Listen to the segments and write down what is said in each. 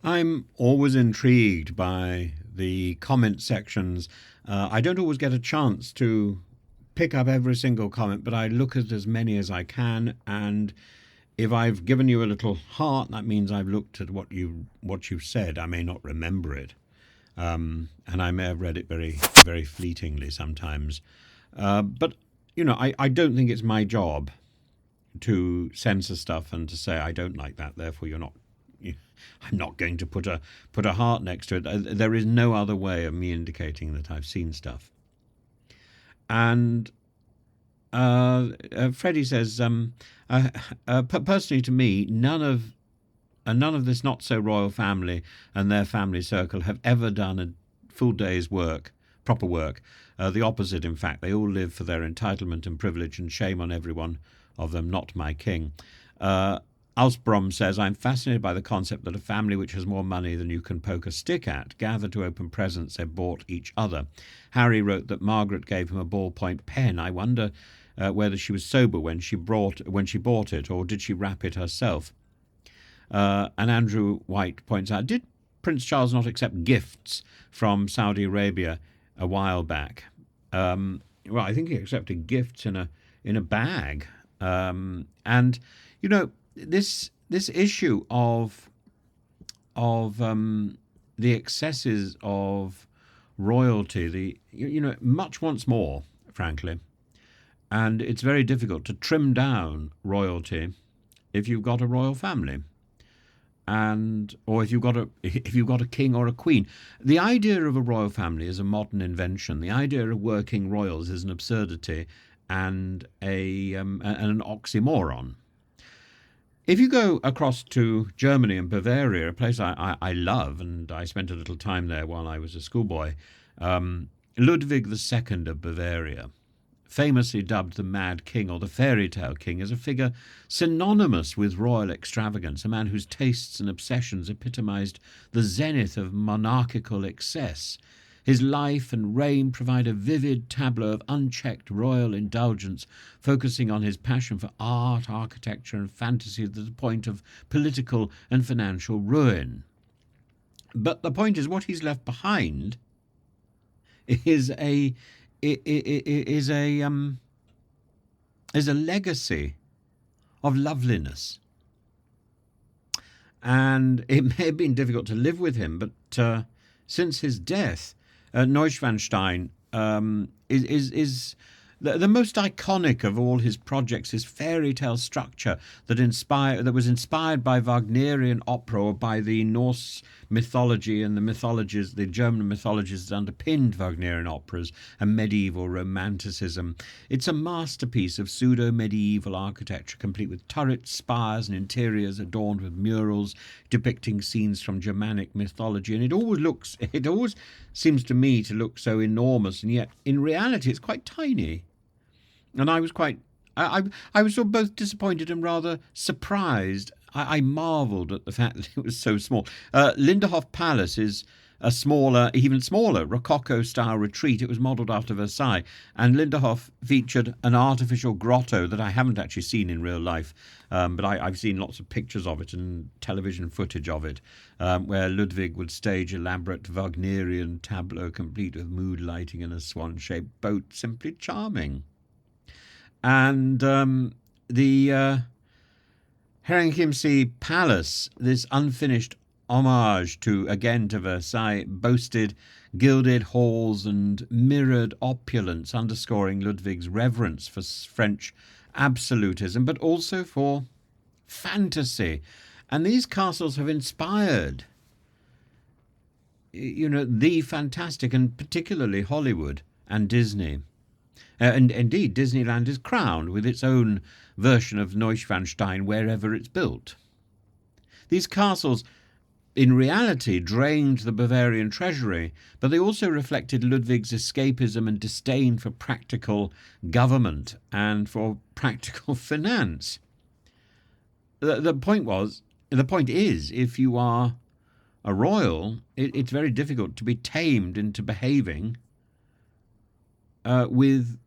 I'm always intrigued by the comment sections. I don't always get a chance to pick up every single comment, but I look at as many as I can. And if I've given you a little heart, that means I've looked at what you've said. I may not remember it, and I may have read it very very fleetingly sometimes. But I don't think it's my job to censor stuff and to say I don't like that. Therefore, you're not. I'm not going to put a heart next to it. There is no other way of me indicating that I've seen stuff. And Freddie says, personally, to me, none of this not so royal family and their family circle have ever done a full day's work, proper work. The opposite, in fact, they all live for their entitlement and privilege, and shame on every one of them, not my king. Alsbrom says, I'm fascinated by the concept that a family which has more money than you can poke a stick at gather to open presents they bought each other. Harry wrote that Margaret gave him a ballpoint pen. I wonder whether she was sober when she bought it, or did she wrap it herself? And Andrew White points out, did Prince Charles not accept gifts from Saudi Arabia a while back? Well, I think he accepted gifts in a bag. And this issue of the excesses of royalty, much wants more, frankly, and it's very difficult to trim down royalty if you've got a royal family, or if you've got a king or a queen. The idea of a royal family is a modern invention. The idea of working royals is an absurdity and an oxymoron. If you go across to Germany and Bavaria, a place I love, and I spent a little time there while I was a schoolboy, Ludwig II of Bavaria, famously dubbed the Mad King or the Fairy Tale King, is a figure synonymous with royal extravagance, a man whose tastes and obsessions epitomized the zenith of monarchical excess. His life and reign provide a vivid tableau of unchecked royal indulgence, focusing on his passion for art, architecture, and fantasy to the point of political and financial ruin. But the point is, what he's left behind is a legacy of loveliness. And it may have been difficult to live with him, but since his death, Neuschwanstein is the most iconic of all his projects, his fairy tale structure that was inspired by Wagnerian opera or by the Norse mythology and the German mythologies that underpinned Wagnerian operas and medieval romanticism. It's a masterpiece of pseudo-medieval architecture, complete with turrets, spires, and interiors adorned with murals depicting scenes from Germanic mythology. And it always seems to me to look so enormous, and yet in reality it's quite tiny. And I was I was sort of both disappointed and rather surprised. I marvelled at the fact that it was so small. Linderhof Palace is a even smaller Rococo-style retreat. It was modelled after Versailles, and Linderhof featured an artificial grotto that I haven't actually seen in real life, but I've seen lots of pictures of it and television footage of it, where Ludwig would stage elaborate Wagnerian tableau complete with mood lighting in a swan-shaped boat. Simply charming. And the Herrenchiemsee Palace, this unfinished homage to Versailles, boasted gilded halls and mirrored opulence, underscoring Ludwig's reverence for French absolutism, but also for fantasy. And these castles have inspired, the fantastic, and particularly Hollywood and Disney. And indeed, Disneyland is crowned with its own version of Neuschwanstein wherever it's built. These castles, in reality, drained the Bavarian treasury, but they also reflected Ludwig's escapism and disdain for practical government and for practical finance. The point is, if you are a royal, it's very difficult to be tamed into behaving with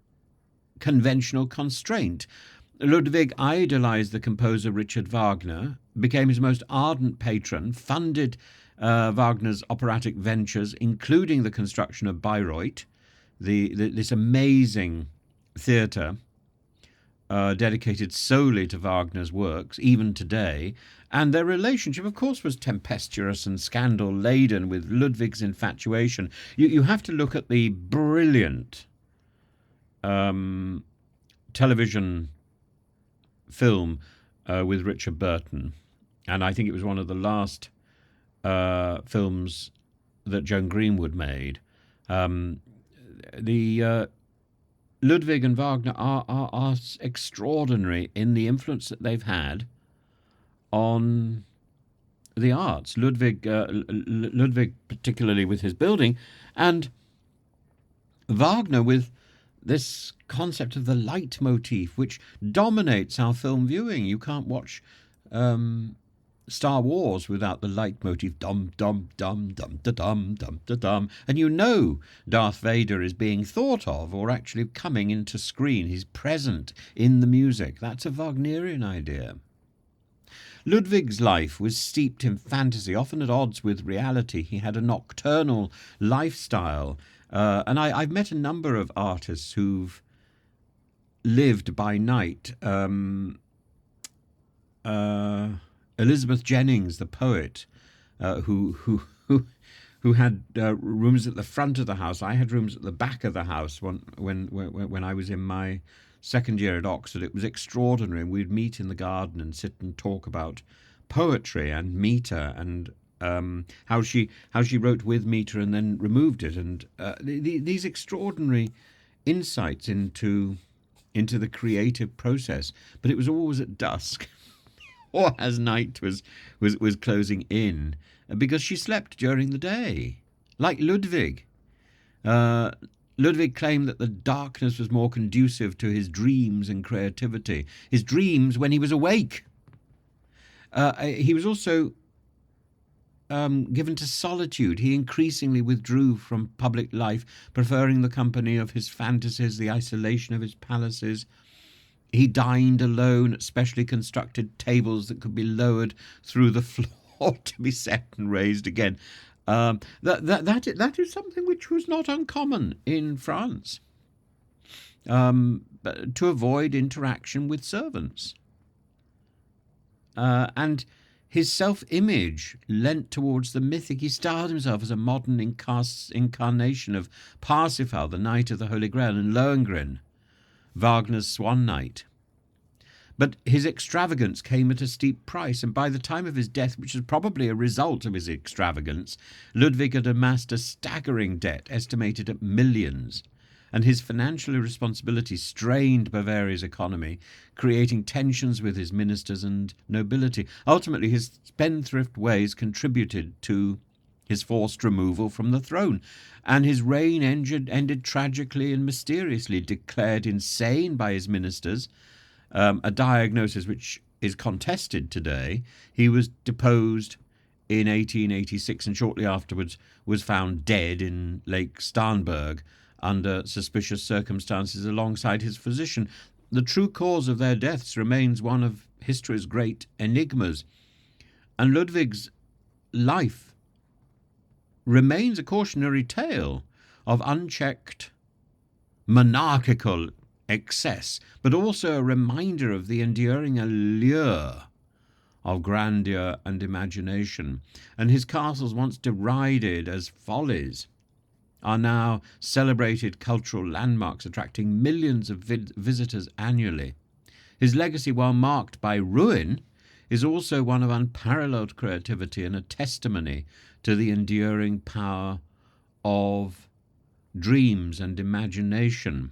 conventional constraint. Ludwig idolized the composer Richard Wagner, became his most ardent patron, funded Wagner's operatic ventures, including the construction of Bayreuth, this amazing theatre dedicated solely to Wagner's works, even today. And their relationship, of course, was tempestuous and scandal-laden with Ludwig's infatuation. You have to look at the brilliant television film with Richard Burton. And I think it was one of the last films that Joan Greenwood made. The Ludwig and Wagner are extraordinary in the influence that they've had on the arts. Ludwig particularly with his building, and Wagner with this concept of the leitmotif, which dominates our film viewing. You can't watch Star Wars without the leitmotif, dum dum dum dum da dum dum da dum, and you know Darth Vader is being thought of or actually coming into screen. He's present in the music. That's a Wagnerian idea. Ludwig's life was steeped in fantasy, often at odds with reality. He had a nocturnal lifestyle, and I've met a number of artists who've lived by night. Elizabeth Jennings, the poet, who had rooms at the front of the house. I had rooms at the back of the house when I was in my second year at Oxford. It was extraordinary. We'd meet in the garden and sit and talk about poetry and meter and how she wrote with meter and then removed it, and these extraordinary insights into the creative process. But it was always at dusk. Or as night was closing in, because she slept during the day, like Ludwig. Ludwig claimed that the darkness was more conducive to his dreams and creativity. His dreams when he was awake. He was also given to solitude. He increasingly withdrew from public life, preferring the company of his fantasies, the isolation of his palaces. He dined alone at specially constructed tables that could be lowered through the floor to be set and raised again. That is something which was not uncommon in France, but to avoid interaction with servants. And his self-image lent towards the mythic. He styled himself as a modern incarnation of Parsifal, the Knight of the Holy Grail, and Lohengrin, Wagner's Swan Knight. But his extravagance came at a steep price, and by the time of his death, which was probably a result of his extravagance, Ludwig had amassed a staggering debt estimated at millions, and his financial irresponsibility strained Bavaria's economy, creating tensions with his ministers and nobility. Ultimately, his spendthrift ways contributed to his forced removal from the throne, and his reign ended tragically and mysteriously. Declared insane by his ministers, a diagnosis which is contested today, he was deposed in 1886 and shortly afterwards was found dead in Lake Starnberg under suspicious circumstances alongside his physician. The true cause of their deaths remains one of history's great enigmas, and Ludwig's life remains a cautionary tale of unchecked monarchical excess, but also a reminder of the enduring allure of grandeur and imagination. And his castles, once derided as follies, are now celebrated cultural landmarks, attracting millions of visitors annually. His legacy, while marked by ruin, is also one of unparalleled creativity and a testimony to the enduring power of dreams and imagination,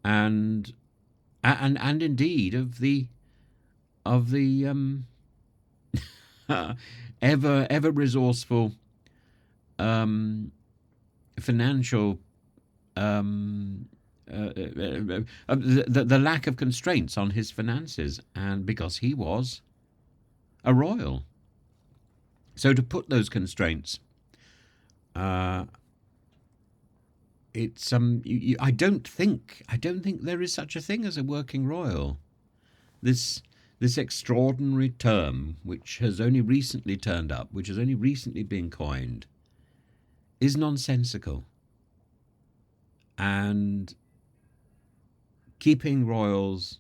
and indeed of the ever resourceful financial the lack of constraints on his finances, and because he was a royal. So to put those constraints, it's I don't think there is such a thing as a working royal. This this extraordinary term, which has only recently turned up, which has only recently been coined, is nonsensical. And keeping royals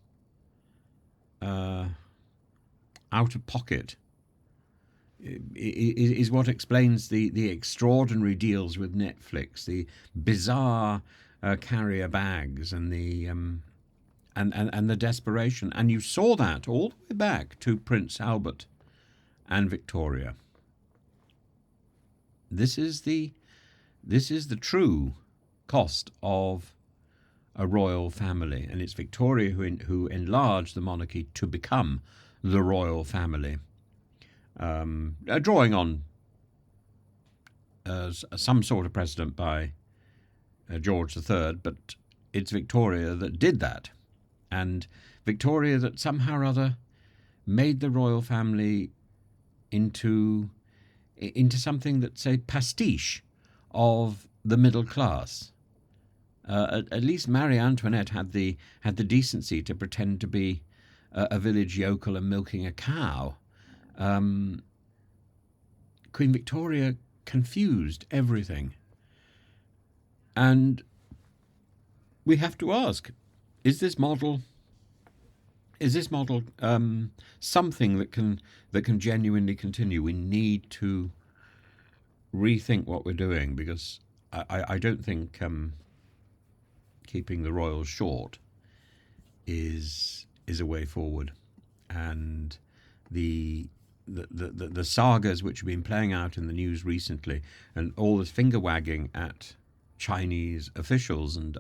out of pocket is what explains the extraordinary deals with Netflix, the bizarre carrier bags, and the and the desperation. And you saw that all the way back to Prince Albert and Victoria. This is the true cost of a royal family, and it's Victoria who enlarged the monarchy to become the royal family, drawing on some sort of precedent by George III, but it's Victoria that did that, and Victoria that somehow or other made the royal family into something that's a pastiche of the middle class. At least Marie Antoinette had the decency to pretend to be a village yokel and milking a cow. Queen Victoria confused everything, and we have to ask: is this model something that can genuinely continue? We need to rethink what we're doing, because I don't think keeping the royals short is a way forward. And the sagas which have been playing out in the news recently, and all this finger wagging at Chinese officials, and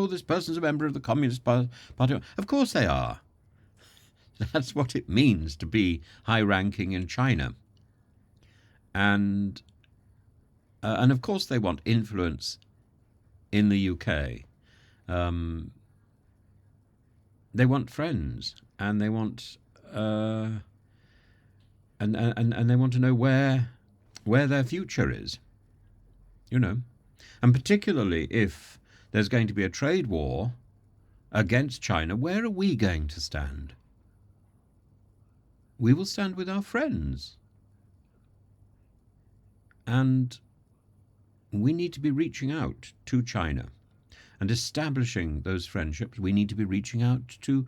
this person's a member of the Communist Party. Of course they are. That's what it means to be high-ranking in China. And of course they want influence in the UK. They want friends, and they want and they want to know where their future is, and particularly if there's going to be a trade war against China, where are we going to stand? We will stand with our friends, and we need to be reaching out to China and establishing those friendships. We need to be reaching out to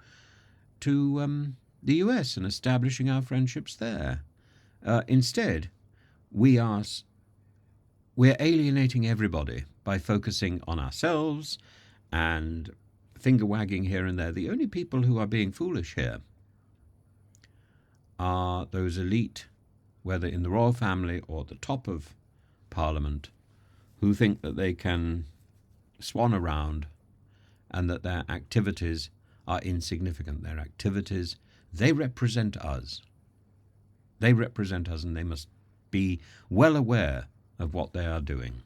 the US and establishing our friendships there. Instead, we're alienating everybody by focusing on ourselves and finger wagging here and there. The only people who are being foolish here are those elite, whether in the royal family or at the top of Parliament, who think that they can swan around and that their activities are insignificant. Their activities, they represent us. They represent us, and they must be well aware of what they are doing.